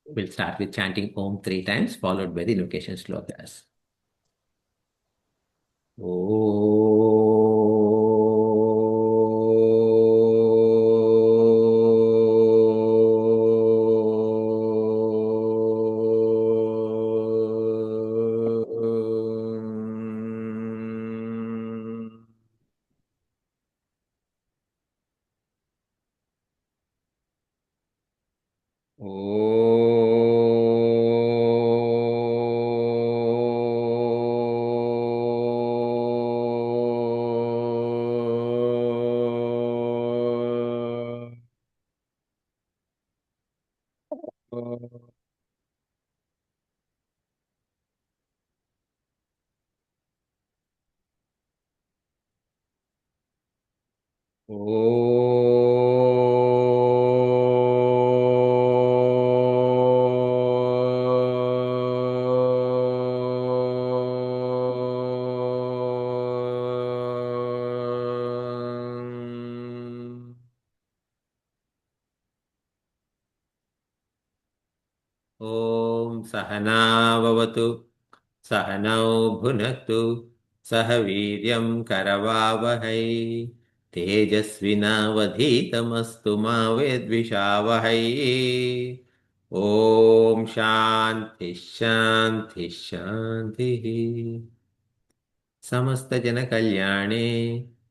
We'll start with chanting Om 3 times, followed by the invocation slokas. Om Sahana Vavatu Sahanau Bhunaktu Sahaviryam Karavavahai Tejasvinavadhitamastu ma vedvishavahai. Om Shanti Shanti Shanti. समस्त जन कल्याणे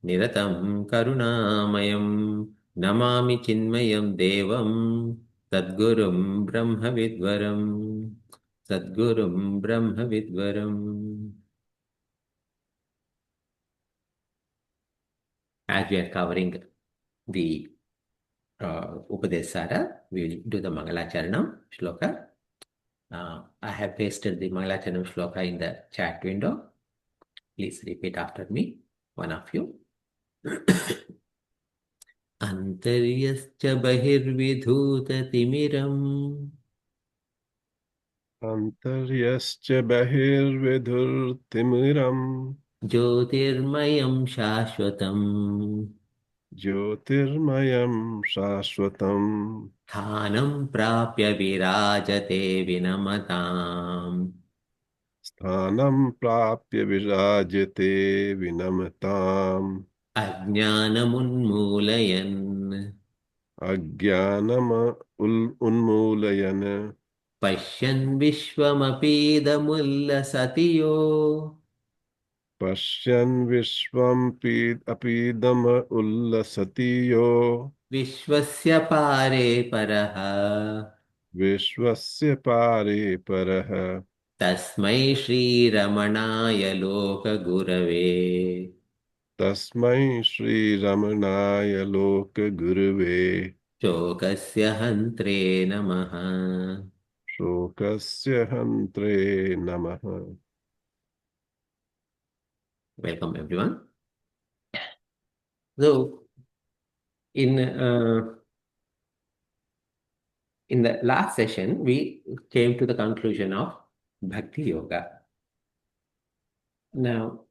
निरतं करुणामयं नमामि चिन्मयं देवं सद्गुरुं ब्रह्मविद्वरं सद्गुरुं ब्रह्मविद्वरम्. As we are covering the Upadesha Sara, we will do the Mangalacharanam shloka. I have pasted the Mangalacharanam shloka in the chat window. Please repeat after me, one of you. अन्तर्यश्च बहिर्विधूततिमिरम् Antaryascha bahirvidhurtimiram ज्योतिर्मयं शाश्वतम् Jyotirmayam shashvatam स्थानं प्राप्य विराजते विनमताम् Sthanam prapya virajate vinamatam अज्ञानमुन्मूलयन् Ajnanama unmulayana पश्यन् विश्वमपीदमुल्लसति यो Pashyan vishwam apidama ullasatiyo विश्वस्य पारे परः Vishwasya pare paraha तस्मै श्रीरमणाय लोकगुरवे Tasmai Shri Ramanaya Loka Guruve शोकस्य हन्त्रे नमः. Shokasya Hantre Namaha. Welcome everyone. So in the last session we came to the conclusion of Bhakti Yoga. Now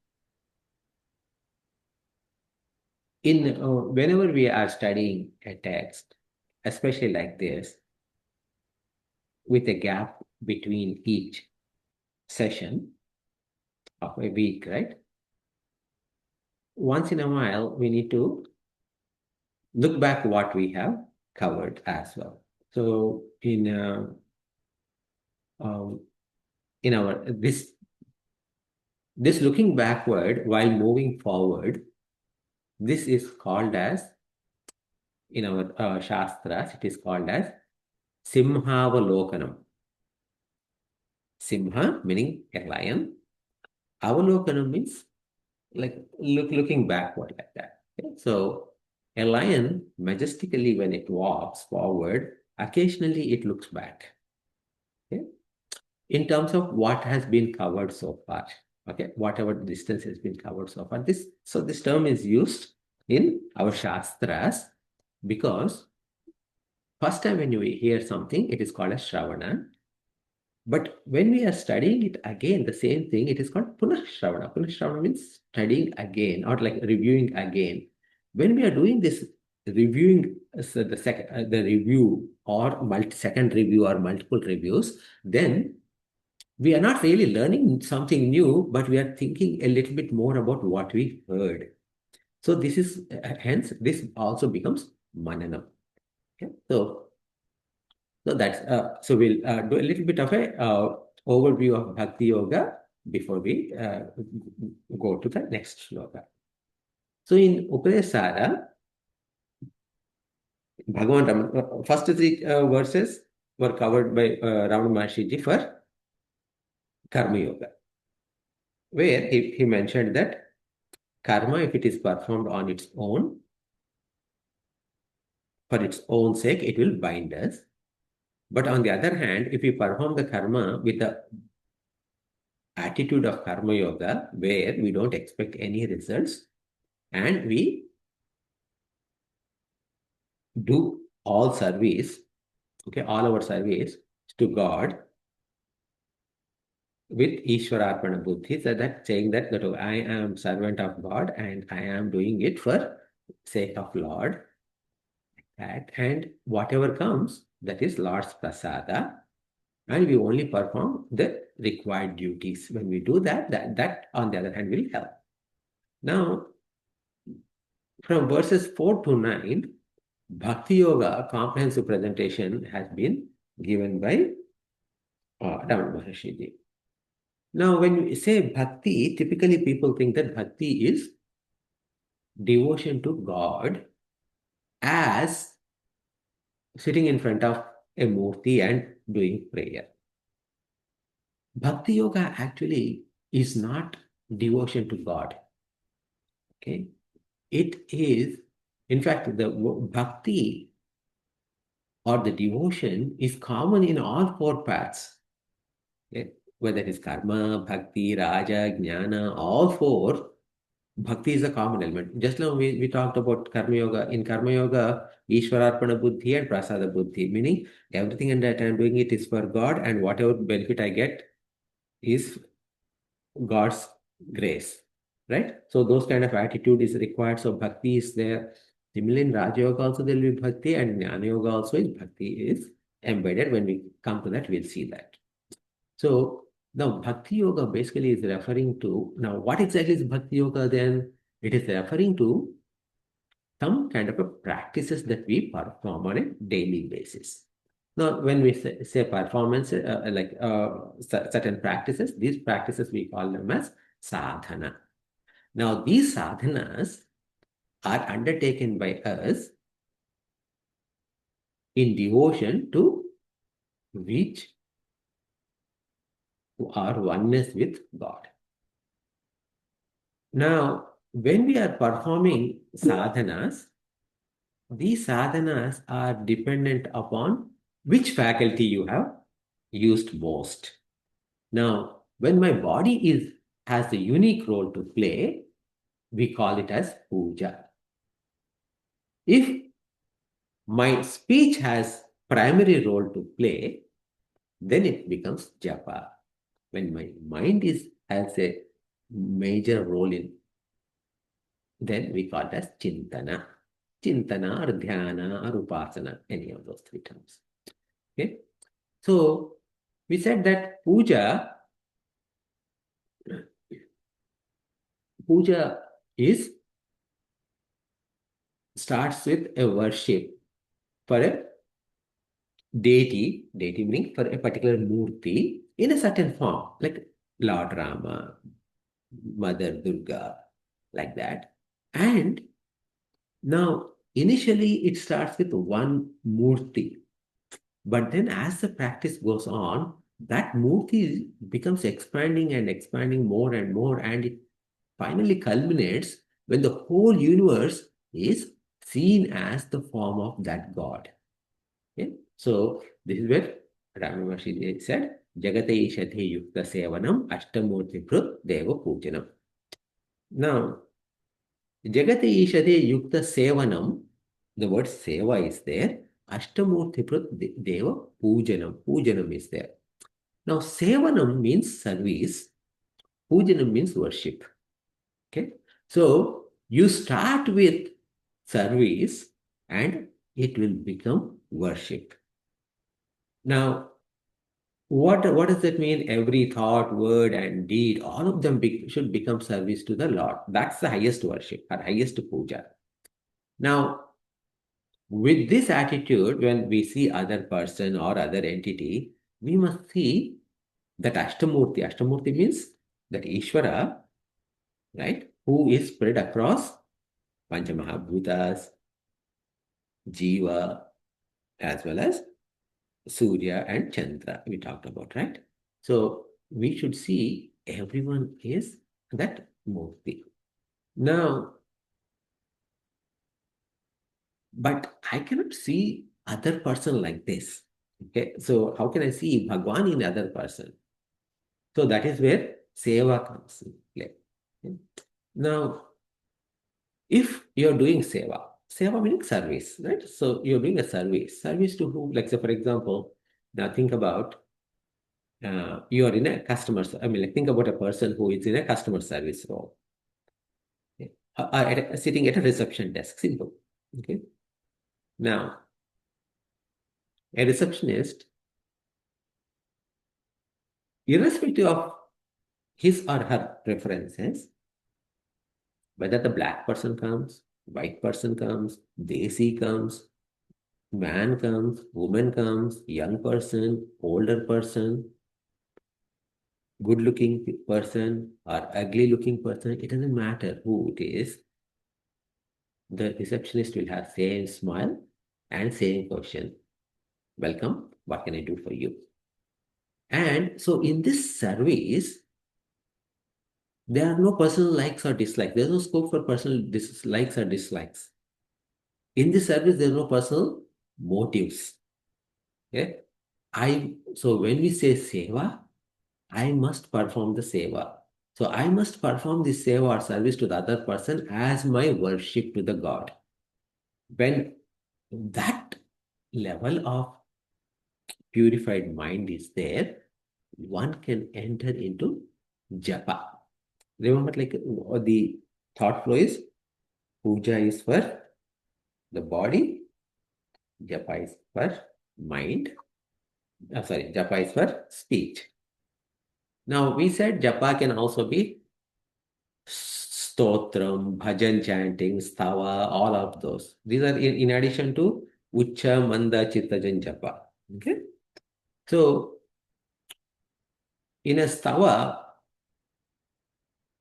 in whenever we are studying a text, especially like this, with a gap between each session of a week, right? Once in a while we need to look back what we have covered as well. So in our this looking backward while moving forward, this is called as, in our shastras, it is called as Simhavalokanam. Simha meaning a lion. Avalokanam means like looking backward like that. Okay? So a lion majestically, when it walks forward, occasionally it looks back. Okay? In terms of what has been covered so far. Okay, whatever distance has been covered so far. This term is used in our shastras because first time when you hear something, it is called as Shravana. But when we are studying it again, the same thing, it is called Punah Shravana. Punah Shravana means studying again or like reviewing again. When we are doing this reviewing so the review or second review or multiple reviews, then we are not really learning something new, but we are thinking a little bit more about what we heard. So this is hence this also becomes mananam. Okay? So that's so we'll do a little bit of a overview of Bhakti Yoga before we go to the next shloka. So in Upadesha Sara, Bhagavan first three verses were covered by Ramana Maharshi for Karma Yoga, where he mentioned that karma, if it is performed on its own, for its own sake, it will bind us. But on the other hand, if we perform the karma with the attitude of karma yoga, where we don't expect any results and we do all service, okay, all our service to God with Ishwararpana Buddhi, so that saying that I am servant of God and I am doing it for sake of Lord. And whatever comes, that is Lord's prasada, and we only perform the required duties. When we do that, that on the other hand will help. Now, from verses 4 to 9, Bhakti Yoga comprehensive presentation has been given by Ramana Maharshi. Now, when we say Bhakti, typically people think that Bhakti is devotion to God as sitting in front of a murti and doing prayer. Bhakti Yoga actually is not devotion to God. Okay? It is, in fact, the bhakti or the devotion is common in all four paths. Okay? Whether it is karma, bhakti, raja, jnana, all four, bhakti is a common element. Just now we talked about karma yoga. In karma yoga, Ishwararpana buddhi and prasada buddhi, meaning everything and that I'm doing it is for God, and whatever benefit I get is God's grace, right? So those kind of attitude is required. So bhakti is there. Similarly, in Raja Yoga also there will be bhakti, and Jnana Yoga also is bhakti is embedded. When we come to that, we'll see that. So now Bhakti Yoga basically is referring to, now what exactly is Bhakti Yoga then? It is referring to some kind of a practices that we perform on a daily basis. Now, when we say performance, certain practices, these practices we call them as sadhana. Now, these sadhanas are undertaken by us in devotion to reach our oneness with God. Now, when we are performing sadhanas, these sadhanas are dependent upon which faculty you have used most. Now, when my body has a unique role to play, we call it as puja. If my speech has primary role to play, then it becomes japa. When my mind has a major role in, then we call it as chintana. Chintana or dhyana or upasana, any of those three terms. Okay. So we said that puja is starts with a worship for a deity meaning for a particular murti in a certain form, like Lord Rama, Mother Durga, like that. And now, initially, it starts with one murti, but then as the practice goes on, that murti becomes expanding and expanding more and more, and it finally culminates when the whole universe is seen as the form of that God. Okay? So this is where Ramana Maharshi said, Jagate Ishadhi Yukta Sevanam Ashtamurti Prut Deva Pujanam. Now, Jagate Ishadhi Yukta Sevanam, the word Seva is there. Ashtamurti Prut Deva Pujanam. Pujanam is there. Now, Sevanam means service. Pujanam means worship. Okay. So you start with service and it will become worship. Now, what does that mean? Every thought, word, and deed, all of them should become service to the Lord. That's the highest worship, or highest puja. Now, with this attitude, when we see other person or other entity, we must see that Ashtamurti. Ashtamurti means that Ishvara, right, who is spread across Panchamahabhutas, Jiva, as well as Surya and Chandra, we talked about, right? So we should see everyone is that Murti. Now, but I cannot see other person like this. Okay, so how can I see Bhagwan in other person? So that is where seva comes in play. Okay? Now, if you're doing seva meaning service, right? So you're doing a service to who? Like, say, for example, now think about you are in a customer, I mean, like, think about a person who is in a customer service role, okay? Sitting at a reception desk, simple. Okay. Now, a receptionist, irrespective of his or her preferences, whether the black person comes, white person comes, desi comes, man comes, woman comes, young person, older person, good looking person, or ugly looking person, it doesn't matter who it is. The receptionist will have same smile and same question. Welcome, what can I do for you? And so in this service, there are no personal likes or dislikes. There's no scope for personal dislikes or dislikes. In this service, there's no personal motives. Okay? So when we say seva, I must perform the seva. So I must perform this seva or service to the other person as my worship to the God. When that level of purified mind is there, one can enter into japa. Remember, like the thought flow is puja is for the body, japa is for mind. Sorry, japa is for speech. Now we said japa can also be stotram, bhajan chanting, stava, all of those. These are in addition to ucha, manda, chittajan japa. Okay. So in a stava,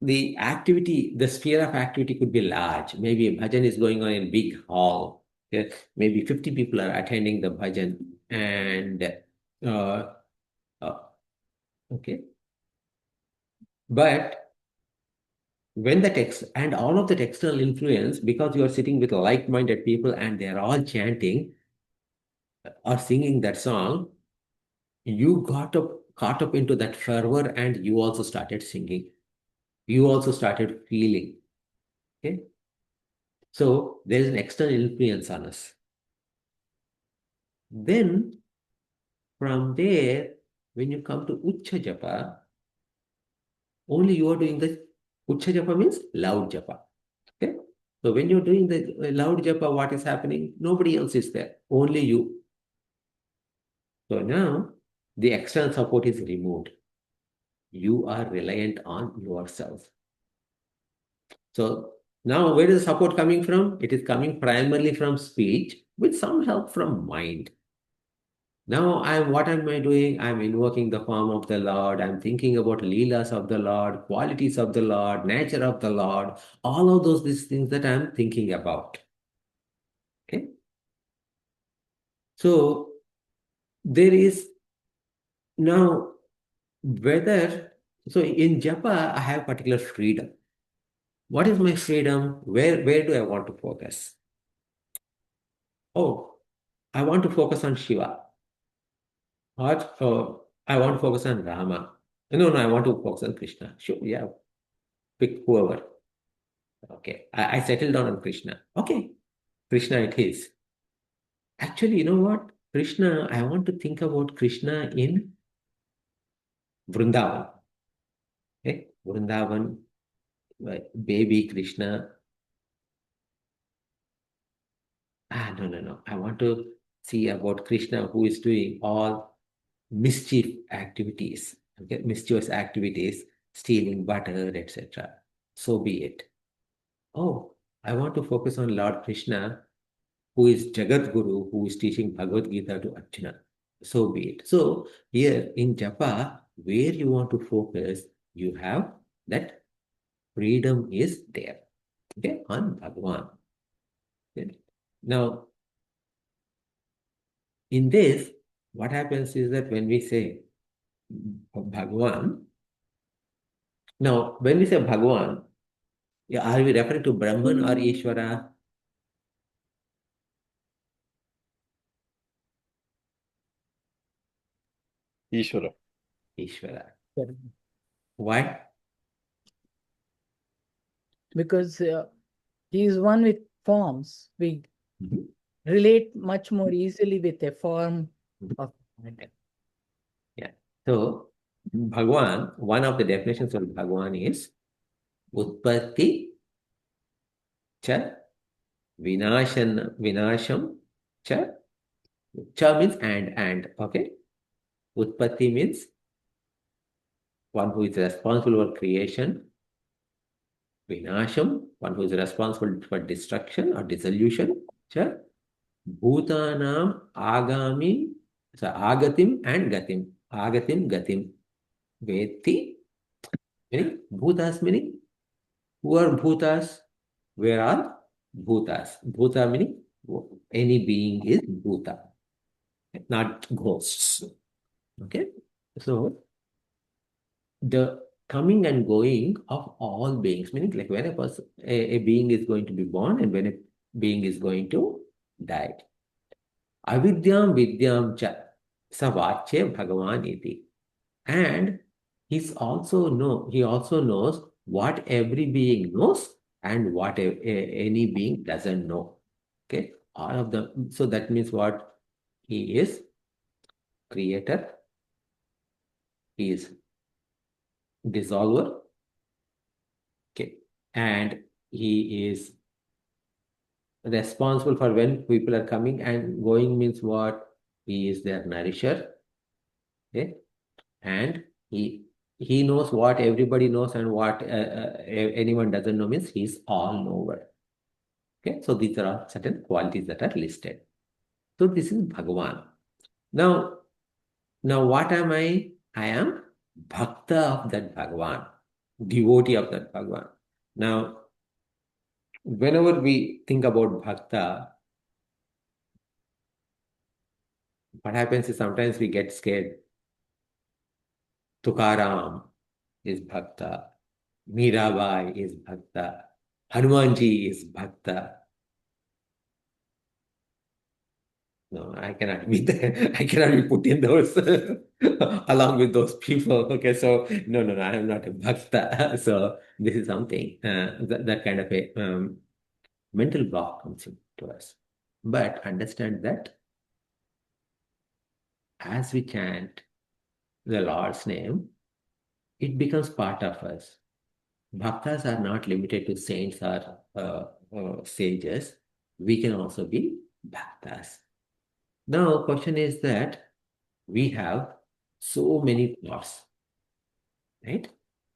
the activity, the sphere of activity could be large. Maybe a bhajan is going on in a big hall. Yeah, maybe 50 people are attending the bhajan. And uh, uh, okay. But when the text and all of that external influence, because you are sitting with like-minded people and they're all chanting or singing that song, you got up, caught up into that fervor and you also started singing. You also started feeling. Okay. So there is an external influence on us. Then from there, when you come to Ucha Japa, only you are doing the Ucha Japa means loud Japa. Okay? So when you're doing the loud Japa, what is happening? Nobody else is there, only you. So now the external support is removed. You are reliant on yourself. So now where is the support coming from? It is coming primarily from speech with some help from mind. Now what am I doing? I'm invoking the form of the Lord. I'm thinking about leelas of the Lord, qualities of the Lord, nature of the Lord, all of these things that I'm thinking about. Okay. So there is now whether, so in japa, I have particular freedom. What is my freedom? Where do I want to focus? Oh, I want to focus on Shiva. Or I want to focus on Rama. No, I want to focus on Krishna. Sure, yeah, pick whoever. Okay, I settled down on Krishna. Okay, Krishna it is. Actually, you know what? Krishna, I want to think about Krishna in Vrindavan. Okay, Vrindavan, baby Krishna. No, no, no. I want to see about Krishna who is doing all mischief activities, okay, mischievous activities, stealing butter, etc. So be it. Oh, I want to focus on Lord Krishna, who is Jagat Guru, who is teaching Bhagavad Gita to Arjuna. So be it. So here in Japa, where you want to focus, you have that freedom is there. Okay, on Bhagavan. Okay. Now, in this, what happens is that when we say Bhagavan, now when we say Bhagavan, yeah, are we referring to Brahman or Ishvara? Ishvara. Ishvara. Correct. Why? Because he is one with forms. We Mhm. relate much more easily with a form of matter. Yeah. So, Bhagwan, one of the definitions of Bhagwan is Utpatti cha vinasham cha. Cha means and. Okay. Utpatti means one who is responsible for creation. Vinasham, one who is responsible for destruction or dissolution. Cha Bhutanam agami, so agatim and gatim. Agatim, gatim. Veti, meaning bhutas meaning who are bhutas? Where are bhutas? Bhuta meaning any being is bhuta, not ghosts. Okay, so the coming and going of all beings, meaning like when a being is going to be born and when a being is going to die. Avidyam vidyam cha savache bhagavan iti. And he also knows what every being knows and what any being doesn't know. Okay, all of them. So that means what? He is creator, he is dissolver, okay, and he is responsible for when people are coming and going means what? He is their nourisher, okay, and he knows what everybody knows and what anyone doesn't know means he's all knower. Okay, so these are all certain qualities that are listed. So this is Bhagavan. Now, what am I? I am Bhakta of that Bhagavan, devotee of that Bhagavan. Now, whenever we think about Bhakta, what happens is sometimes we get scared. Tukaram is Bhakta, Mirabai is Bhakta, Hanumanji is Bhakta. No, I cannot be there. I cannot be put in those along with those people. Okay, so no, no, no, I am not a bhakta. So this is something that kind of a mental block comes into us. But understand that as we chant the Lord's name, it becomes part of us. Bhaktas are not limited to saints or sages. We can also be bhaktas. Now, question is that we have so many thoughts, right?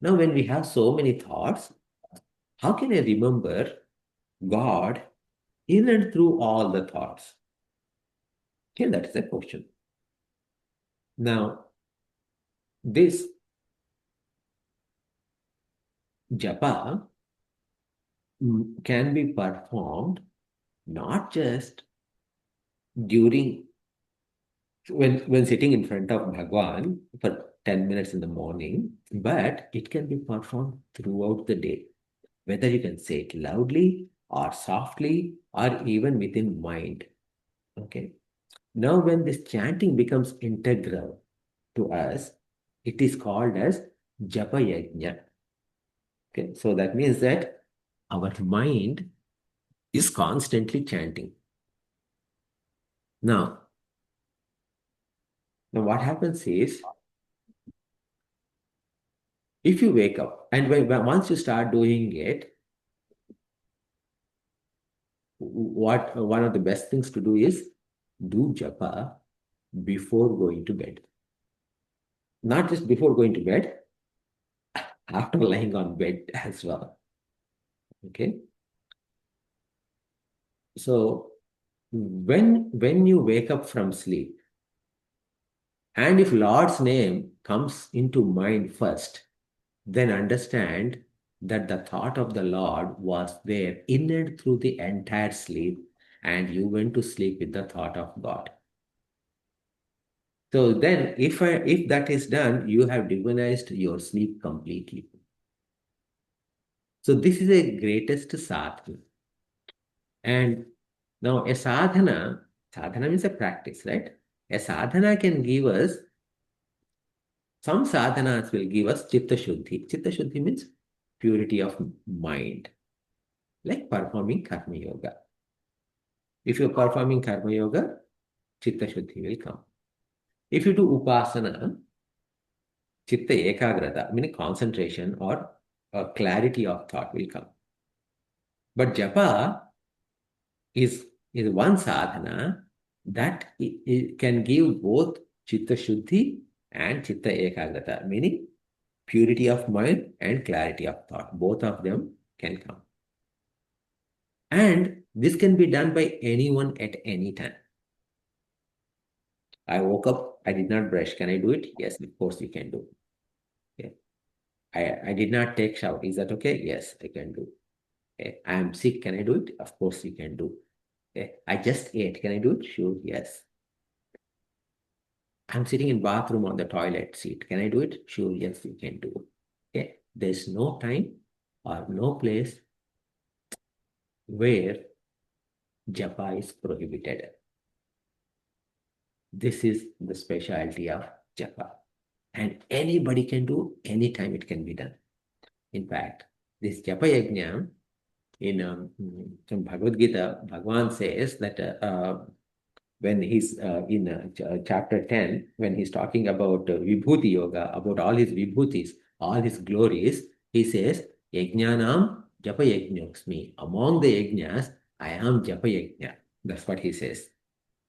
Now, when we have so many thoughts, how can I remember God in and through all the thoughts? Okay, that's the question. Now, this japa can be performed not just during when sitting in front of Bhagwan for 10 minutes in the morning, but it can be performed throughout the day. Whether you can say it loudly or softly or even within mind. Okay. Now, when this chanting becomes integral to us, it is called as Japa Yajna. Okay. So that means that our mind is constantly chanting. Now, what happens is if you wake up and once you start doing it, what one of the best things to do is do japa before going to bed. Not just before going to bed, after lying on bed as well. Okay. So when you wake up from sleep, and if Lord's name comes into mind first, then understand that the thought of the Lord was there in and through the entire sleep, and you went to sleep with the thought of God. So then, if that is done, you have divinized your sleep completely. So this is a greatest sadhana. And now sadhana means a practice, right? A sadhana can give us, some sadhanas will give us chitta shuddhi. Chitta shuddhi means purity of mind, like performing karma yoga. If you're performing karma yoga, chitta shuddhi will come. If you do upasana, chitta ekagrata, meaning concentration or clarity of thought will come. But japa is one sadhana that it can give both chitta shuddhi and chitta ekagrata, meaning purity of mind and clarity of thought. Both of them can come. And this can be done by anyone at any time. I woke up, I did not brush. Can I do it? Yes, of course you can do. Okay. I did not take shower. Is that okay? Yes, I can do. Okay. I am sick. Can I do it? Of course you can do. Okay. I just ate. Can I do it? Sure, yes. I'm sitting in bathroom on the toilet seat. Can I do it? Sure, yes, you can do. Okay. There's no time or no place where japa is prohibited. This is the specialty of japa. And anybody can do, anytime it can be done. In fact, this japa yajna in Bhagavad Gita, Bhagavan says that when he's in chapter 10, when he's talking about Vibhuti Yoga, about all his Vibhutis, all his glories, he says, Yajnanam Japa Yajñoksmi. Among the yajnas, I am Japa Yajna. That's what he says.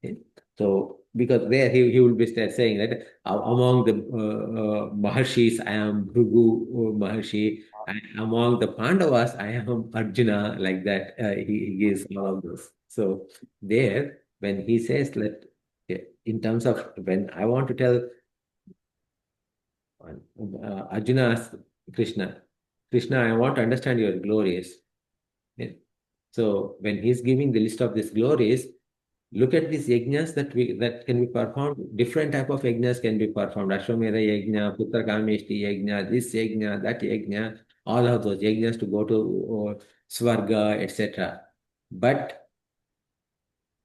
Okay? So, because there he will be saying that among the Maharshis, I am Bhrigu Maharshi. And among the Pandavas, I am Arjuna, like that. He gives all of those. So, there, when he says that, in terms of when I want to tell Arjuna asks Krishna, Krishna, I want to understand your glories. Yeah. So when he's giving the list of these glories, look at these yajnas that can be performed. Different type of yajnas can be performed. Ashwamedha yajna, Putra Kameshti yajna, this yajna, that yajna, all of those yajnas to go to Swarga, etc. But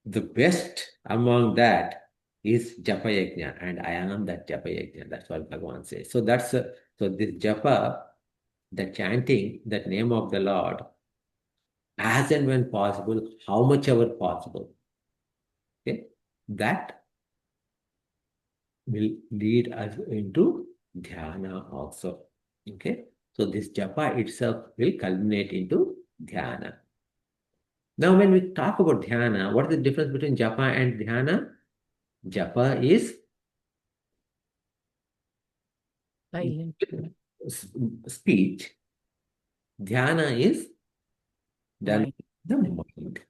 the best among that is Japa Yajna, and I am that Japa Yajna. That's what Bhagavan says. So so this Japa, the chanting, that name of the Lord, as and when possible, how much ever possible, okay, that will lead us into dhyana also. Okay, so this Japa itself will culminate into dhyana. Now, when we talk about dhyana, what is the difference between Japa and dhyana? Japa is Silent. speech. Dhyana is done Mind. the mind.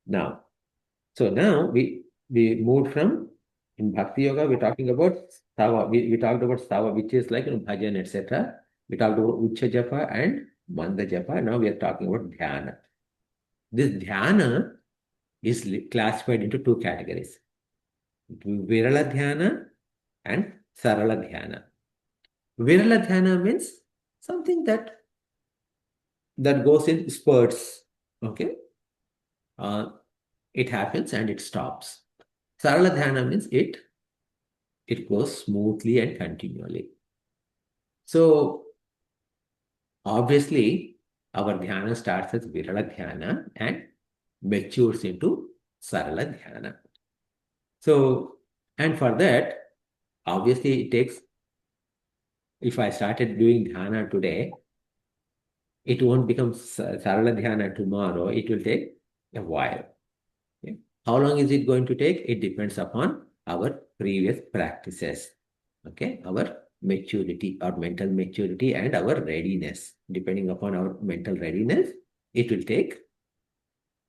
Now, so now we moved from, in Bhakti Yoga, we're talking about stava. We talked about stava, which is like bhajan, etc. We talked about Ucha Japa and Manda Japa. Now we are talking about Dhyana. This Dhyana is classified into two categories: Virala Dhyana and Sarala Dhyana. Virala Dhyana means something that goes in spurts. Okay, it happens and it stops. Sarala Dhyana means it goes smoothly and continually. So obviously, our dhyana starts as Virala Dhyana and matures into Sarala Dhyana. So, and for that, obviously, it takes, if I started doing dhyana today, it won't become Sarala Dhyana tomorrow. It will take a while. Okay? How long is it going to take? It depends upon our previous practices. Okay, our maturity, our mental maturity, and our readiness. Depending upon our mental readiness, it will take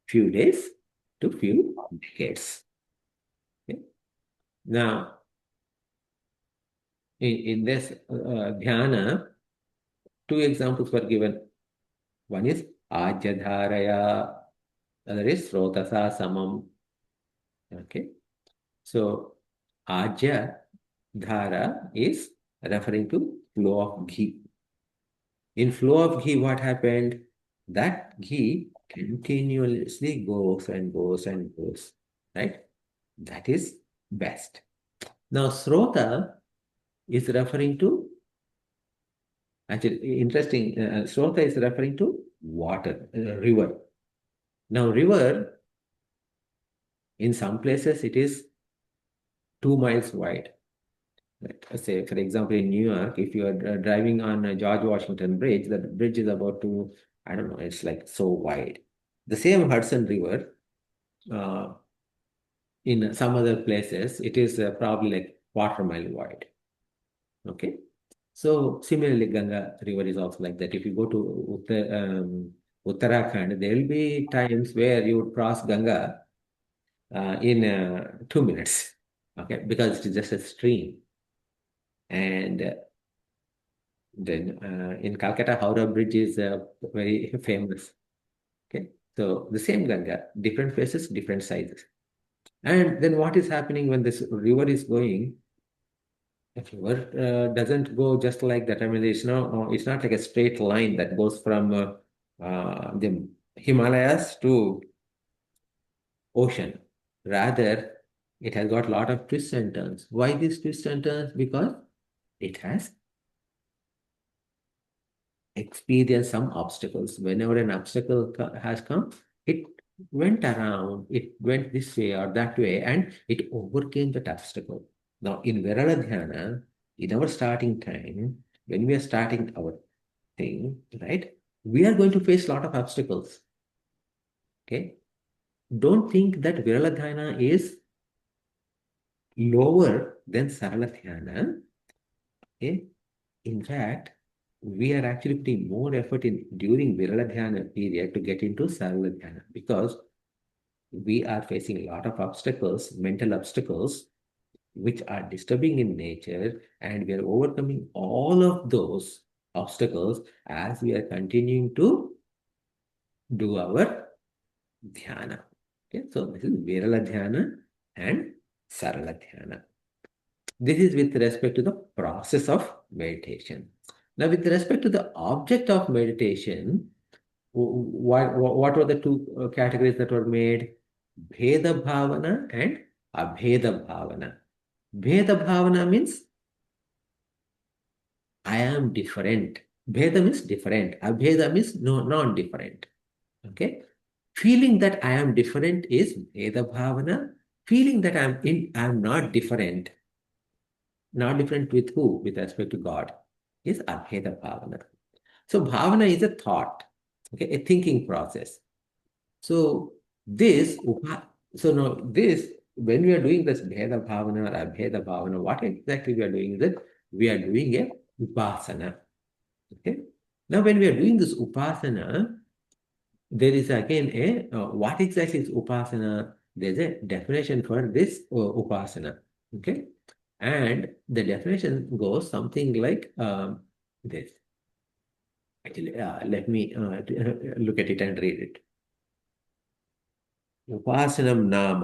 few days to few decades. Okay? Now, in this dhyana, two examples were given. One is ajadharaya, other is srotasa samam. Okay, so aja dhara is referring to flow of ghee. In flow of ghee, what happened? That ghee continuously goes and goes and goes, right? That is best. Now, srota is referring to, actually, interesting, srota is referring to water, river. Now, river, in some places, it is 2 miles wide. Right? Say, for example, in New York, if you are driving on George Washington Bridge, the bridge is about I don't know, it's like so wide. The same Hudson River, uh, in some other places, it is probably like quarter mile wide. Okay. So similarly, Ganga River is also like that. If you go to Uttarakhand, there will be times where you would cross Ganga in 2 minutes. Okay, because it is just a stream. And then in Calcutta, Howrah Bridge is very famous. Okay, so the same Ganga, different places, different sizes. And then what is happening when this river is going? If river doesn't go just like that. I mean, it's not like a straight line that goes from the Himalayas to ocean. Rather, it has got a lot of twists and turns. Why these twists and turns? Because it has experienced some obstacles. Whenever an obstacle has come, it went around, it went this way or that way, and it overcame that obstacle. Now, in Virala Dhyana, in our starting time, when we are starting our thing, right, we are going to face a lot of obstacles. Okay? Don't think that Virala Dhyana is lower than Sarala Dhyana. Okay? In fact, we are actually putting more effort in during Virala Dhyana period to get into Sarala Dhyana because we are facing a lot of obstacles, mental obstacles, which are disturbing in nature, and we are overcoming all of those obstacles as we are continuing to do our dhyana. Okay, so this is Virala Dhyana and Sarala Dhyana. This is with respect to the process of meditation. Now, with respect to the object of meditation, what were the two categories that were made? Bheda Bhavana and Abheda Bhavana. Bheda Bhavana means I am different. Bheda means different. Abheda means non-different. Okay? Feeling that I am different is Bheda Bhavana. Feeling that I am not different. Not different with who? With respect to God. Is Abheda Bhavana. So Bhavana is a thought. Okay, a thinking process. So now this, when we are doing this Bheda Bhavana or Abheda Bhavana, what exactly we are doing is that we are doing a Upasana. Okay. Now when we are doing this Upasana, there is again what exactly is Upasana? There's a definition for this Upasana. Okay. And the definition goes something like this. Actually, let me look at it and read it. उपासनं नाम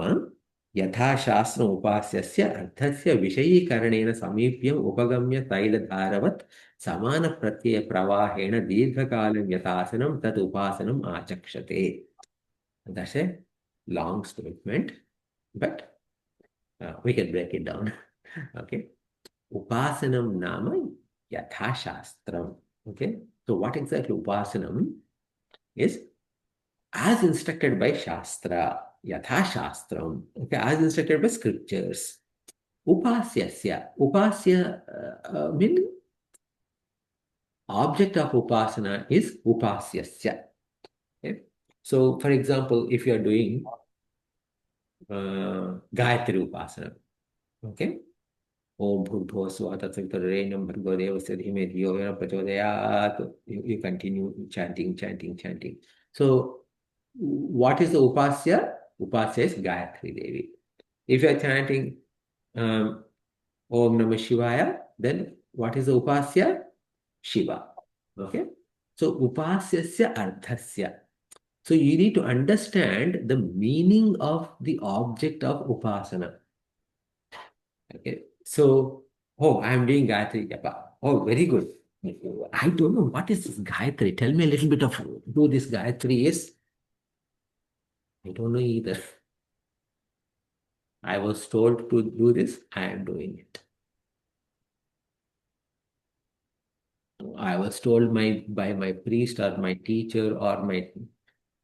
यथा शास्त्रम् उपास्यस्य अर्थस्य विषयीकरणेन समीप्यम् उपगम्य तैलधारवत् समानप्रत्ययप्रवाहेण दीर्घकालं यथासनं तत् उपासनम् आचक्षते. That's a long statement, but we can break it down. Okay. Upasanam nama yatha shastram. Okay. So what exactly upasanam is? As instructed by Shastra, Yatha Shastram, okay, as instructed by scriptures. Upasyasya. Upasya means object of upasana is upasyasya. Okay? So, for example, if you are doing Gayatri Upasana, okay? Om Bhurбhuva Swaha Tatsavitruvarenyam Bhargo Devasya Dhimahi Dhiyo Yona Prachodayat. You continue chanting, chanting, chanting. So, what is the Upasya? Upasya is Gayatri Devi. If you are chanting Om Namah Shivaya, then what is the Upasya? Shiva. Okay? So, Upasyasya Ardhasya. So, you need to understand the meaning of the object of Upasana. Okay. So, oh, I'm doing Gayatri Japa. Oh, very good. I don't know what is this Gayatri. Tell me a little bit of who this Gayatri is. I don't know either. I was told to do this. I am doing it. I was told by my priest or my teacher or my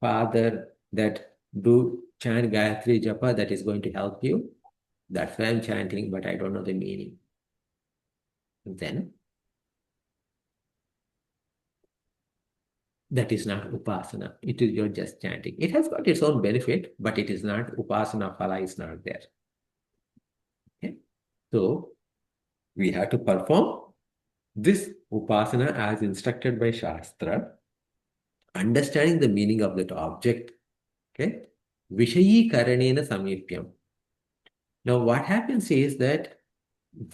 father that do chant Gayatri Japa, that is going to help you. That's why I'm chanting, but I don't know the meaning. Then that is not upasana. It is you're just chanting. It has got its own benefit, but it is not upasana. Phala is not there. Okay? So we have to perform this upasana as instructed by Shastra, understanding the meaning of that object. Okay? Vishayi karanena samipyam. Now what happens is that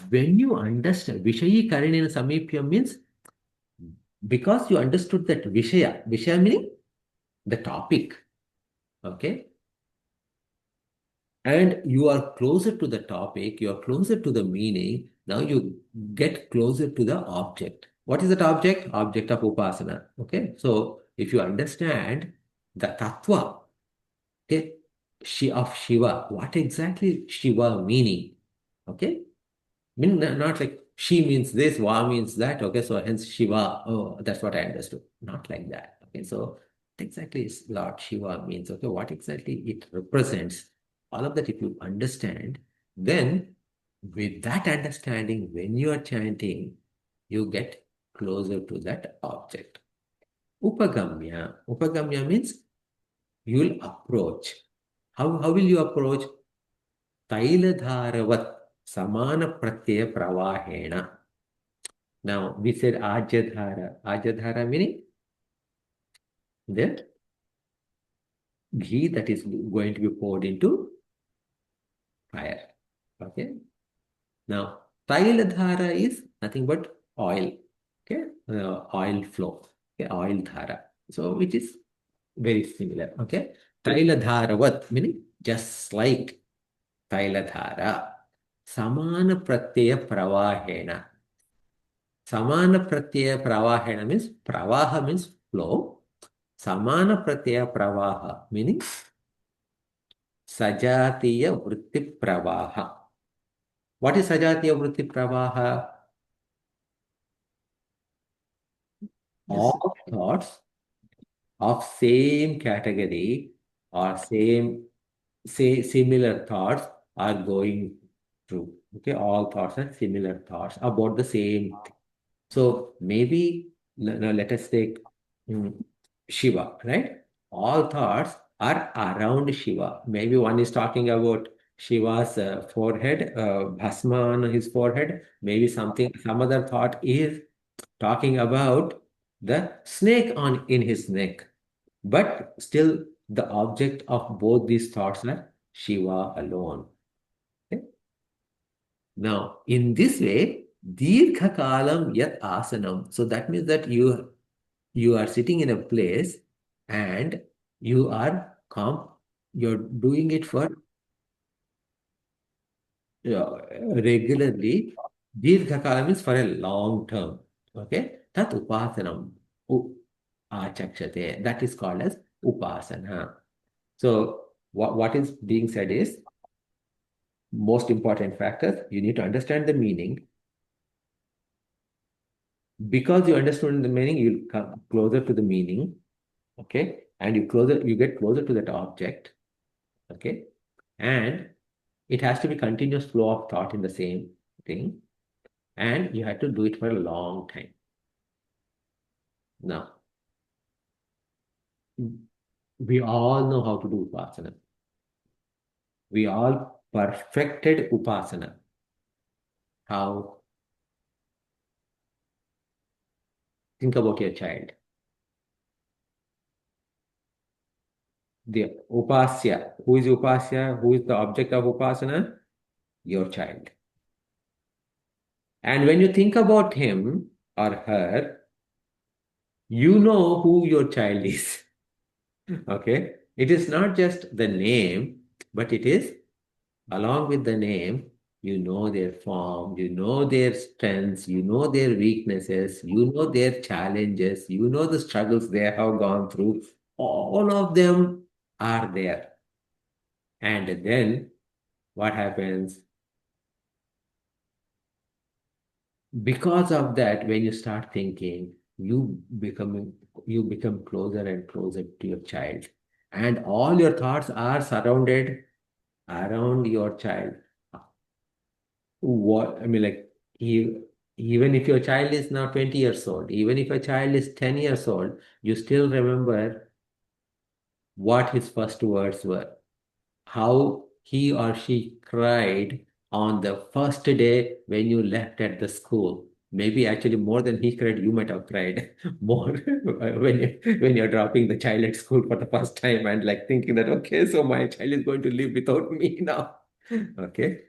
when you understand Vishayi karanena samipyam means because you understood that Vishaya meaning the topic. Okay? And you are closer to the topic, you are closer to the meaning. Now you get closer to the object. What is that object? Object of upasana. Okay. So if you understand the tattva, okay, of Shiva, what exactly Shiva meaning? Okay. Mean not like she means this, va means that. Okay. So hence Shiva. Oh, that's what I understood. Not like that. Okay. So what exactly is Lord Shiva means? Okay. What exactly it represents? All of that, if you understand, then with that understanding, when you are chanting, you get closer to that object. Upagamya. Upagamya means you will approach. How will you approach? Tailadharavat samana pratyaya pravahena. Now, we said ajadhara. Ajadhara meaning the ghee that is going to be poured into fire. Okay. Now, Tailadhara is nothing but oil. Okay, oil flow. Okay, oil dhara. So, which is very similar. Okay, Tailadharavat meaning just like Tailadhara. Samana pratyaya pravahena. Samana pratyaya pravahena means pravaha means flow. Samana pratyaya pravaha meaning sajatiya vritti pravaha. What is sajatiya vritti pravaha? All thoughts of same category or similar thoughts are going through. Okay, all thoughts are similar thoughts about the same thing. So maybe now let us take Shiva, right? All thoughts are around Shiva. Maybe one is talking about Shiva's forehead, bhasma on his forehead. Maybe some other thought is talking about the snake in his neck. But still, the object of both these thoughts are Shiva alone. Okay? Now, in this way, Dirgha Kalam Yat Asanam. So that means that you are sitting in a place and you are calm. You're doing it for regularly. Dirgha Kalam means for a long term. Okay? Tat Upasanam. Achakshate. That is called as Upasana. So what is being said is most important factors. You need to understand the meaning. Because you understand the meaning, you'll come closer to the meaning. Okay. And you get closer to that object. Okay. And it has to be continuous flow of thought in the same thing. And you have to do it for a long time. Now, We all know how to do Upasana. We all perfected Upasana. How? Think about your child. The Upasya. Who is Upasya? Who is the object of Upasana? Your child. And when you think about him or her, you know who your child is. Okay? It is not just the name, but it is along with the name, you know their form, you know their strengths, you know their weaknesses, you know their challenges, you know the struggles they have gone through. All of them are there. And then what happens? Because of that, when you start thinking, you become closer and closer to your child. And all your thoughts are surrounded around your child. What I mean, like even if your child is now 20 years old, even if a child is 10 years old, you still remember what his first words were, how he or she cried on the first day when you left at the school. Maybe actually more than he cried, you might have cried more when you're dropping the child at school for the first time and like thinking that okay, so my child is going to live without me now. Okay.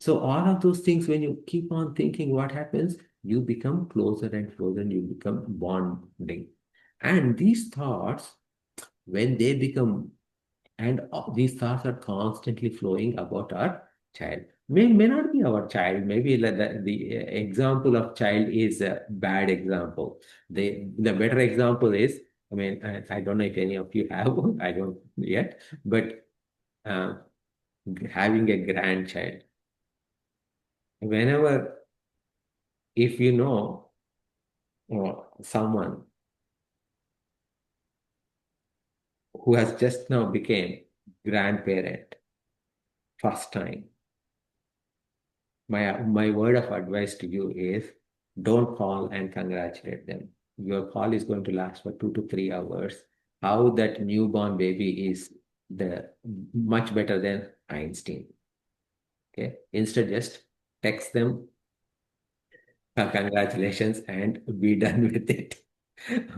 So all of those things, when you keep on thinking, what happens? You become closer and closer, and you become bonding. And these thoughts, when they become, and these thoughts are constantly flowing about our child. May not be our child. Maybe like the example of child is a bad example. The better example is, I mean, I don't know if any of you have, I don't yet, but uh, having a grandchild. Whenever, if you know someone who has just now became grandparent first time, my word of advice to you is don't call and congratulate them. Your call is going to last for 2 to 3 hours. How that newborn baby is the much better than Einstein. Okay, instead just text them congratulations and be done with it.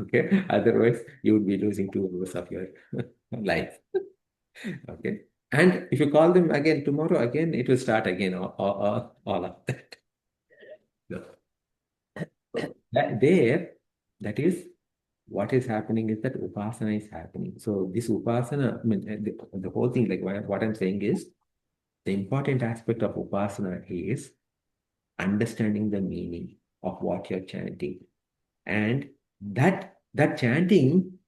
Okay, otherwise you would be losing 2 hours of your life. Okay. And if you call them again tomorrow, again, it will start again, all of that. So that is what is happening is that Upasana is happening. So this Upasana, I mean, the whole thing, like what I'm saying is the important aspect of Upasana is understanding the meaning of what you're chanting. And that chanting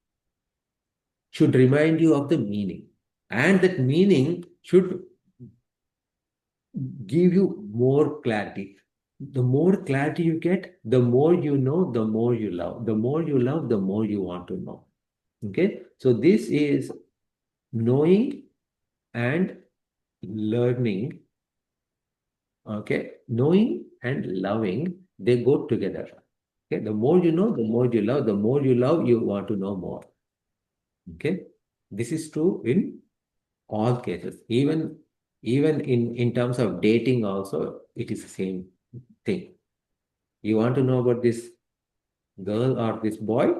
should remind you of the meaning. And that meaning should give you more clarity. The more clarity you get, the more you know, the more you love. The more you love, the more you want to know. Okay? So this is knowing and learning. Okay? Knowing and loving, they go together. Okay? The more you know, the more you love. The more you love, you want to know more. Okay? This is true in all cases. Even in terms of dating also, it is the same thing. You want to know about this girl or this boy,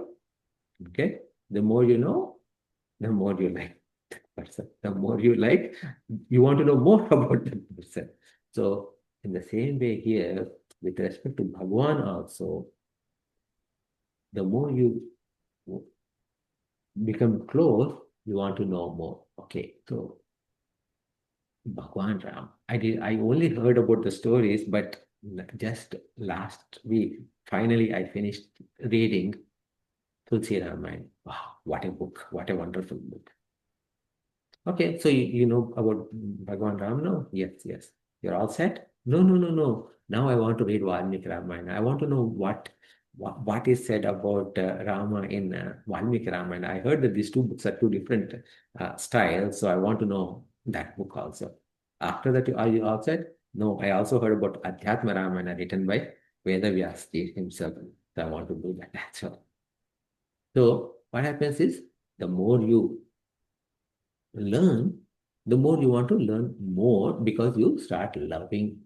okay? The more you know, the more you like that person. The more you like, you want to know more about that person. So in the same way here, with respect to Bhagwan also, the more you become close, you want to know more. Okay, so Bhagwan Ram. I only heard about the stories, but just last week, finally I finished reading Tulsi Ramayana. Wow, what a book, what a wonderful book. Okay, so you know about Bhagwan Ram now? Yes, yes. You're all set? No, no, no, no. Now I want to read Valmiki Ramayana. I want to know what is said about Rama in Valmiki Ramayana. I heard that these two books are two different styles, so I want to know that book also. After that, are you all set? No, I also heard about Adhyatma Ramayana written by Vedavyas himself. So I want to do that as well. So what happens is the more you learn, the more you want to learn more because you start loving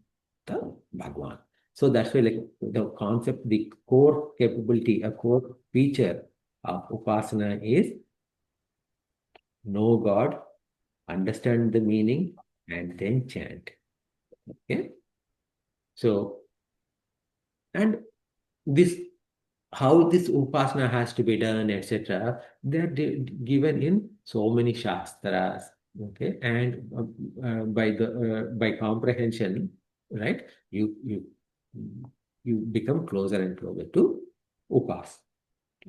the Bhagwan. So that's why like the concept, the core capability, a core feature of Upasana is know God, understand the meaning, and then chant. Okay. So, and this how this upasana has to be done, etc. They're given in so many shastras, okay, and by comprehension, right? You become closer and closer to upas,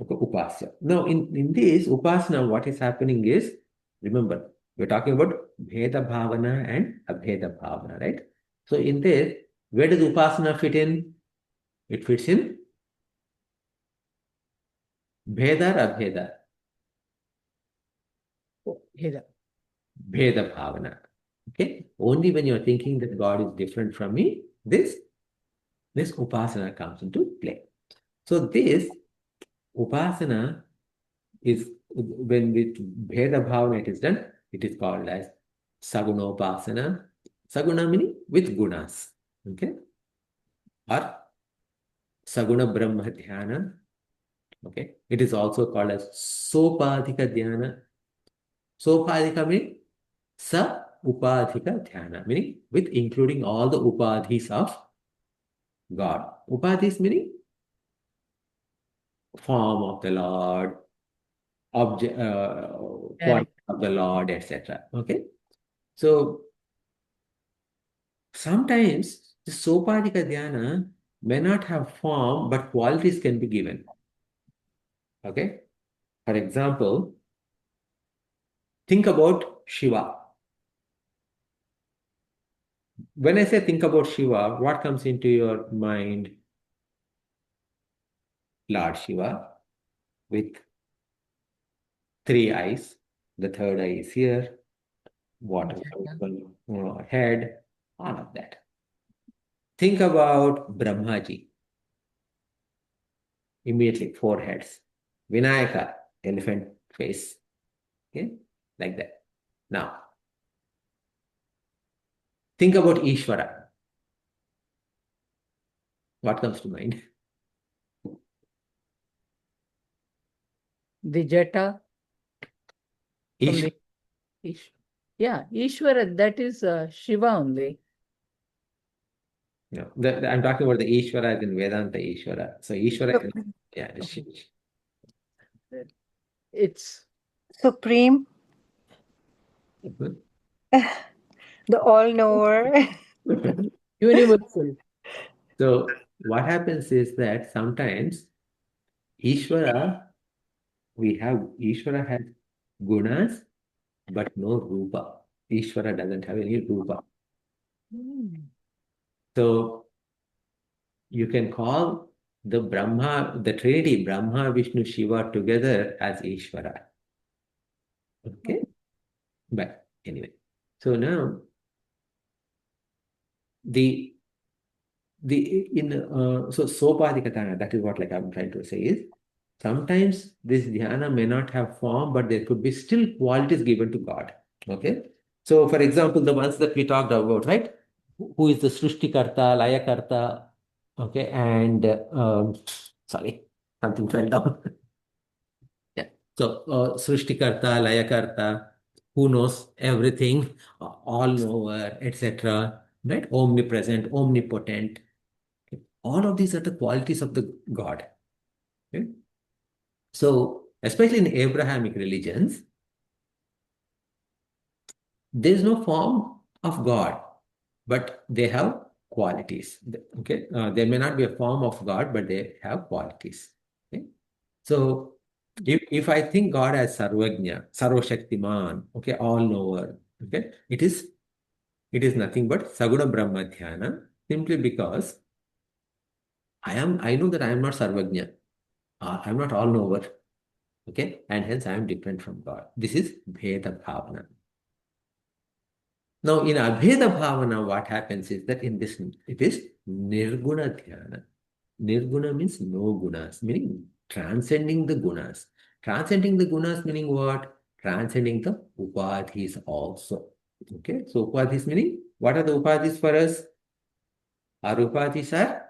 okay, upasya. Now, in this upasana, what is happening is, remember, we're talking about bheda bhavana and abheda bhavana, right? So, in this, where does upasana fit in? It fits in bheda or abheda? Heda. Bheda bhavana. Okay? Only when you're thinking that God is different from me, this upasana comes into play. So this upasana is when with bheda bhavana it is done, it is called as sagunopasana. Saguna meaning with gunas. Okay? Or saguna brahma dhyana. Okay? It is also called as sopadhika dhyana. Sopadhika meaning sa upadhika dhyana, meaning with including all the upadhis of God. Upadhis meaning form of the Lord, object, quality of the Lord, etc. Okay. So sometimes the sopadhika dhyana may not have form, but qualities can be given. Okay. For example, think about Shiva. When I say think about Shiva, what comes into your mind? Lord Shiva with three eyes. The third eye is here. Water coming from head. All of that. Think about Brahmaji. Immediately, four heads. Vinayaka, elephant face. Okay, like that. Now, think about Ishvara. What comes to mind? The Jata. From Ishvara. the yeah, Ishvara, that is Shiva only. No, I'm talking about the Ishvara as in Vedanta Ishvara. So Ishvara, yeah, It's Supreme, the all-knower. universal. So what happens is that sometimes Ishvara, Ishvara has gunas, but no rupa. Ishvara doesn't have any rupa. So you can call the Brahma, the Trinity, Brahma, Vishnu, Shiva together as Ishvara. Okay? But anyway, so now so sopadikatana, that is what like I'm trying to say is sometimes this dhyana may not have form, but there could be still qualities given to God. Okay? So for example, the ones that we talked about, right? Who is the Srishtikarta, Layakarta, okay, and sorry, something fell down. Yeah. So Srishtikarta, Layakarta, who knows everything, all knower, etc. Right? Omnipresent, omnipotent. All of these are the qualities of the God. Okay? So, especially in Abrahamic religions, there is no form of God, but they have qualities. Okay, there may not be a form of God, but they have qualities. Okay? So, if I think God as Sarvajna, Sarvashaktiman, okay, all knower, okay, it is nothing but Saguna Brahma Dhyana, simply because I know that I am not Sarvajna. I am not all knower. Okay, and hence I am different from God. This is Bheda Bhavana. Now, in Abheda Bhavana, what happens is that in this, it is Nirguna Dhyana. Nirguna means no gunas, meaning transcending the gunas. Transcending the gunas meaning what? transcending the upadhis also. Okay, so upadhis meaning, what are the upadhis for us? Our upadhis are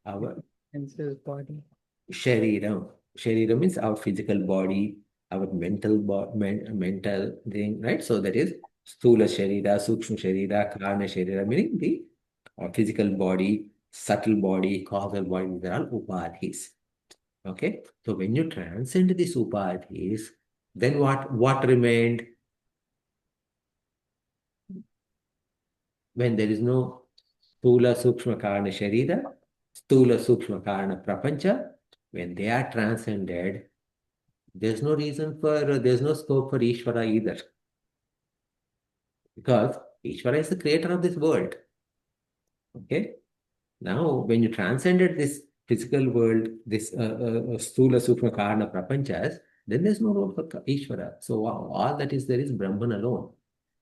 our Senses, body. shariram. Shariram means our physical body, our mental thing, right? So that is sthula sharira, sukshma sharira, karana sharira, meaning the physical body, subtle body, causal body, these are all upadhis. Okay, so when you transcend these upadhis, then what remained? When there is no sthula sukshma karana sharira, sthula sukshma karana prapancha, when they are transcended, there's no reason for, there's no scope for Ishvara either. Because Ishvara is the creator of this world. Okay? Now, when you transcended this physical world, this sthula sukshma karana prapanchas, then there's no role for Ishvara. So all that is there is Brahman alone.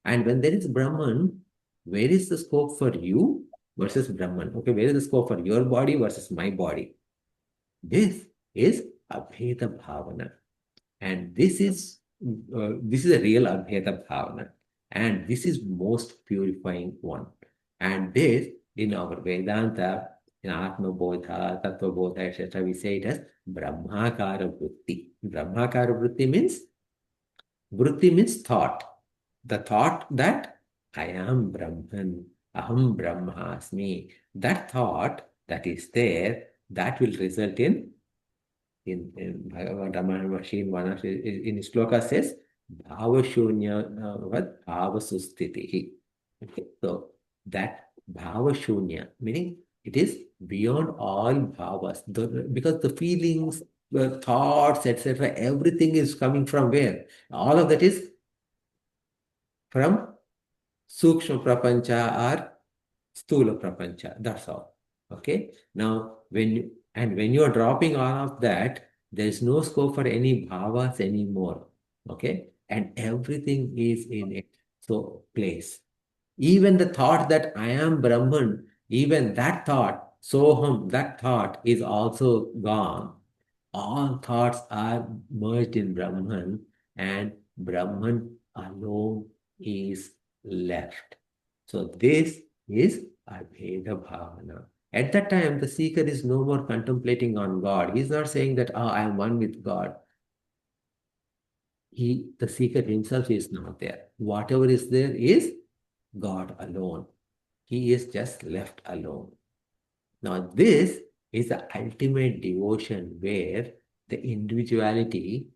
And when there is Brahman, where is the scope for you versus Brahman? Okay, where is the scope for your body versus my body? This is Abheda Bhavana. And this is a real Abheda Bhavana. And this is most purifying one. And this, in our Vedanta, in Atma Bodha, Tattva Bodha, etc., we say it as Brahmakara Vritti. Brahmakara Vritti means thought. The thought that I am Brahman, Aham Brahmasmi. That thought that is there, that will result in Bhagavan Ramana Machine, one of in Shloka says, Bhavashunya vad Bhavasustitihi. Okay, so that Bhavashunya, meaning it is beyond all bhavas. Because the feelings, the thoughts, etc., everything is coming from where? All of that is from Sukshma Prapancha or Sthula Prapancha. That's all. Okay. Now, when you are dropping all of that, there is no scope for any bhavas anymore. Okay. And everything is in it. So, place. Even the thought that I am Brahman, even that thought, Soham, that thought is also gone. All thoughts are merged in Brahman, and Brahman alone is left. So this is Abheda Bhavana. At that time, the seeker is no more contemplating on God. He is not saying that, I am one with God. The seeker himself is not there. Whatever is there is God alone. He is just left alone. Now, this is the ultimate devotion where the individuality,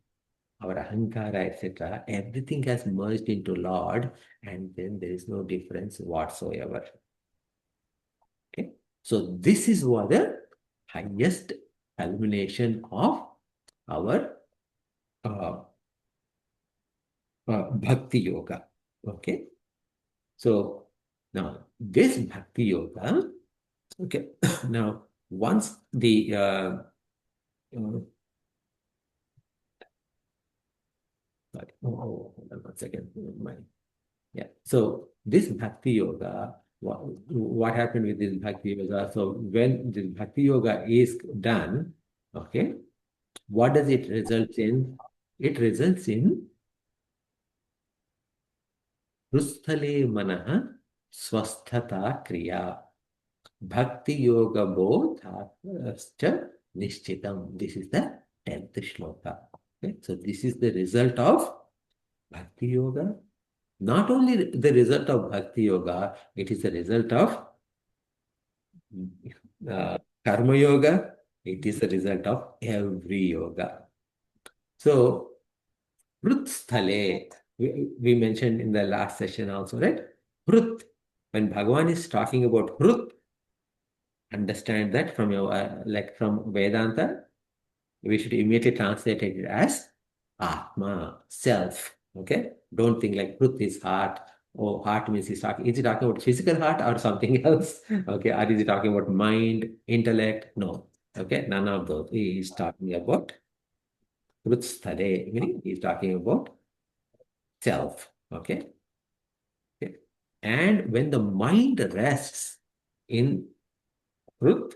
our ahankara, etc., everything has merged into Lord, and then there is no difference whatsoever. Okay, so this is what the highest culmination of our bhakti yoga. Okay, so now this bhakti yoga. Okay, now once the sorry, hold on 1 second. Yeah, so this bhakti yoga, what happened with this bhakti yoga? So when this bhakti yoga is done, okay, what does it result in? It results in Rusthale Manaha Swasthata Kriya. Bhakti Yoga Bodhascha Nishchitam. This is the 10th shloka. Okay? So this is the result of Bhakti Yoga. Not only the result of Bhakti Yoga, it is the result of Karma Yoga. It is the result of every yoga. So, Prut we mentioned in the last session also, right? Prut. When Bhagavan is talking about Prut, understand that from your from Vedanta, we should immediately translate it as Atma, self. Okay? Don't think like Prut is heart. Oh, heart means is he talking about physical heart or something else? Okay, or is he talking about mind, intellect? No. Okay, none of those. He is talking about Prut meaning he is talking about self. Okay? Okay. And when the mind rests in truth,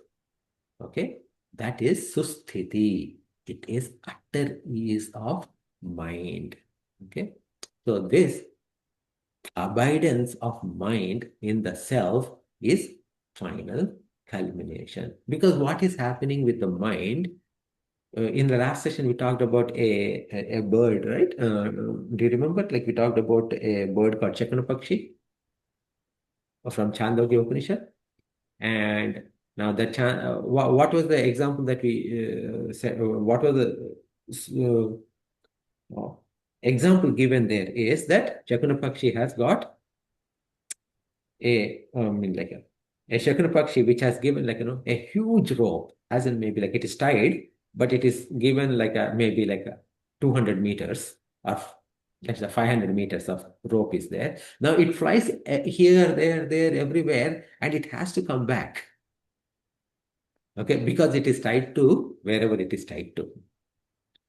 okay, that is susthiti. It is utter ease of mind. Okay, so this abidance of mind in the self is final culmination. Because what is happening with the mind? In the last session, we talked about a bird, right? Do you remember? Like we talked about a bird called Chakanapakshi from Chandogya Upanishad. And now that what was the example that we said? What was the example given there is that Chakanapakshi has got I mean like a Shakunapakshi which has given like a huge rope, as in maybe like it is tied, but it is given like a maybe like a 200 meters of that's a 500 meters of rope is there. Now it flies here, there, everywhere, and it has to come back. Okay, because it is tied to wherever it is tied to.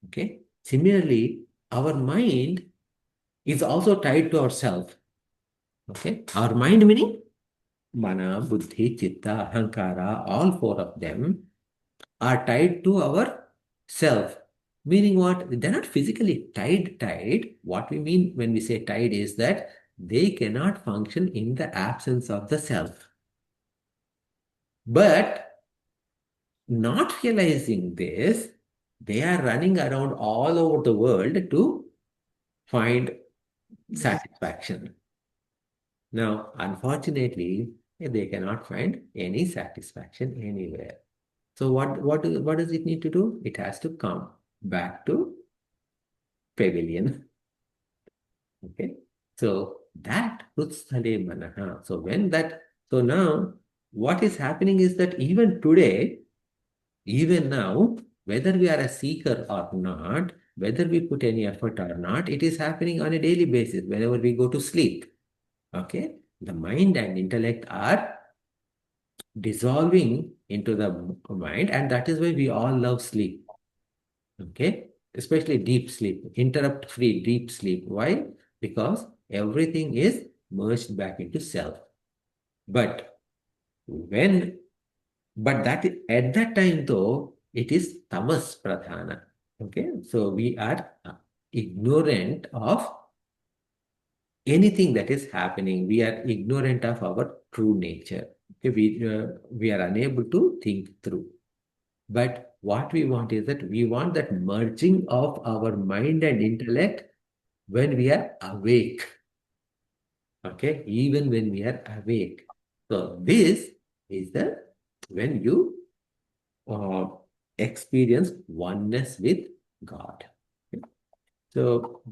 Okay. Similarly, our mind is also tied to ourself. Okay. Our mind meaning Mana, Buddhi, Chitta, Ahankara, all four of them are tied to our self. Meaning what? They're not physically tied. What we mean when we say tied is that they cannot function in the absence of the self. But not realizing this, they are running around all over the world to find satisfaction. Now, unfortunately, they cannot find any satisfaction anywhere. So what does it need to do? It has to come back to pavilion. Okay. So that Utsale Manaha. So now what is happening is that even today, even now, whether we are a seeker or not, whether we put any effort or not, it is happening on a daily basis whenever we go to sleep. Okay. The mind and intellect are dissolving into the mind, and that is why we all love sleep. Okay, especially deep sleep, interrupt free deep sleep. Why? Because everything is merged back into self. But when, but that at that time though, it is tamas pradhana. Okay, so we are ignorant of anything that is happening. We are ignorant of our true nature. Okay, we are unable to think through. But what we want is that we want that merging of our mind and intellect when we are awake. Okay, even when we are awake. So this is the when you uh, experience oneness with God. Okay? So,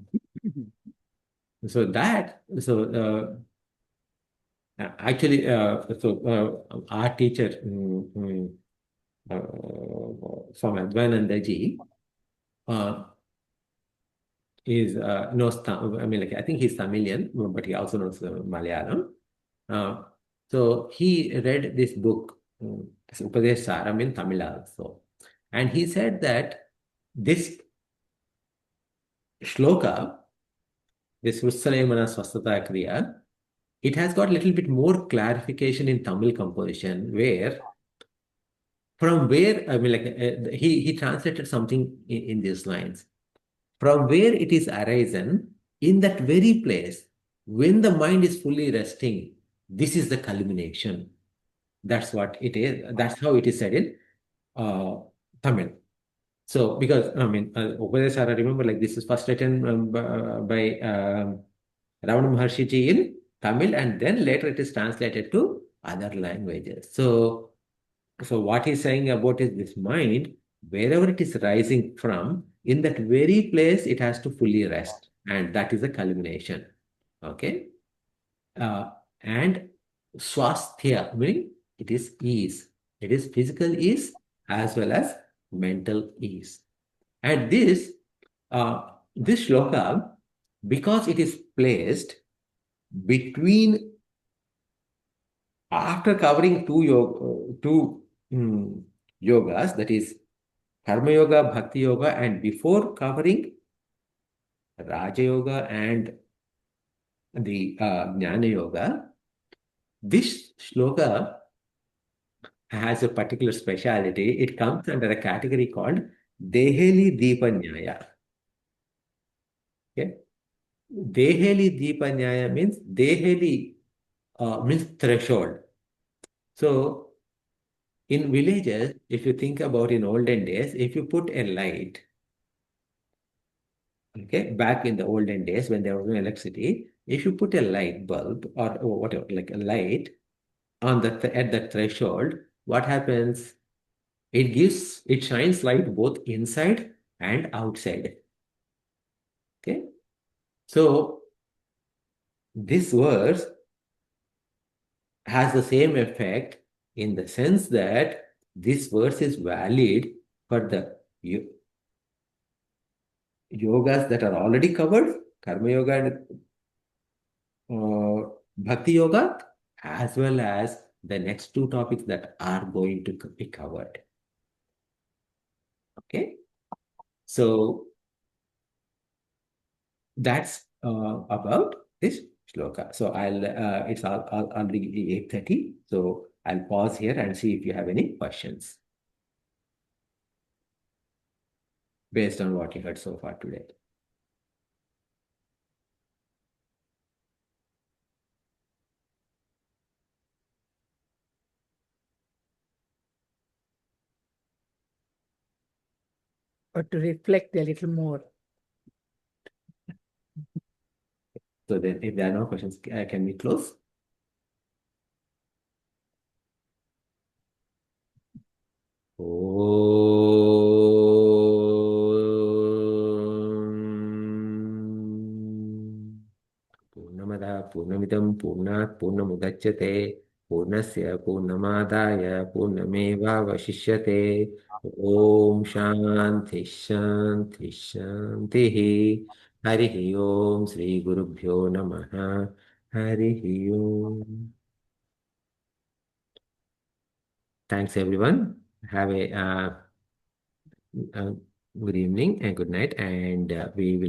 actually, our teacher from Advainandaji knows I mean, like I think he's Tamilian, but he also knows Malayalam. So he read this book, Upadesha Sara in Tamil also, and he said that this shloka, this Vussalayamana Swastata Kriya, it has got a little bit more clarification in Tamil composition, where from where I mean, like he translated something in these lines. From where it is arisen, in that very place, when the mind is fully resting, this is the culmination. That's what it is. That's how it is said in uh, Tamil. So, because I mean, Upadesha Sara, remember, like this is first written by Ravana Maharshi ji in Tamil, and then later it is translated to other languages. So what he's saying about is this mind, wherever it is rising from, in that very place, it has to fully rest. And that is the culmination. Okay. And swasthya, meaning it is ease. It is physical ease as well as mental ease. And this shloka, because it is placed between, after covering two yogas, that is Karma Yoga, Bhakti Yoga, and before covering Raja Yoga and the Jnana Yoga, this shloka has a particular speciality. It comes under a category called Deheli Deepanyaya. Okay. Deheli Deepanyaya means Deheli means threshold. So in villages, if you think about in olden days, if you put a light, okay, back in the olden days when there was no electricity, if you put a light bulb or whatever, like a light on at the threshold, what happens? It shines light both inside and outside. Okay. So this verse has the same effect in the sense that this verse is valid for the yogas that are already covered, Karma Yoga and Bhakti Yoga, as well as the next two topics that are going to be covered. Okay, so that's about this shloka. So it's already 8:30. So I'll pause here and see if you have any questions based on what you heard so far today. Or to reflect a little more. So then if there are no questions, can we close? पूर्णमदः पूर्णमिदं पूर्णात् पूर्णमुदच्यते पूर्णस्य पूर्णमादाय पूर्णमेवावशिष्यते ॐ शान्ति शान्ति शान्तिः हरिः ॐ श्रीगुरुभ्यो नमः हरिः ॐ Thanks everyone. Have a good evening and good night, and we will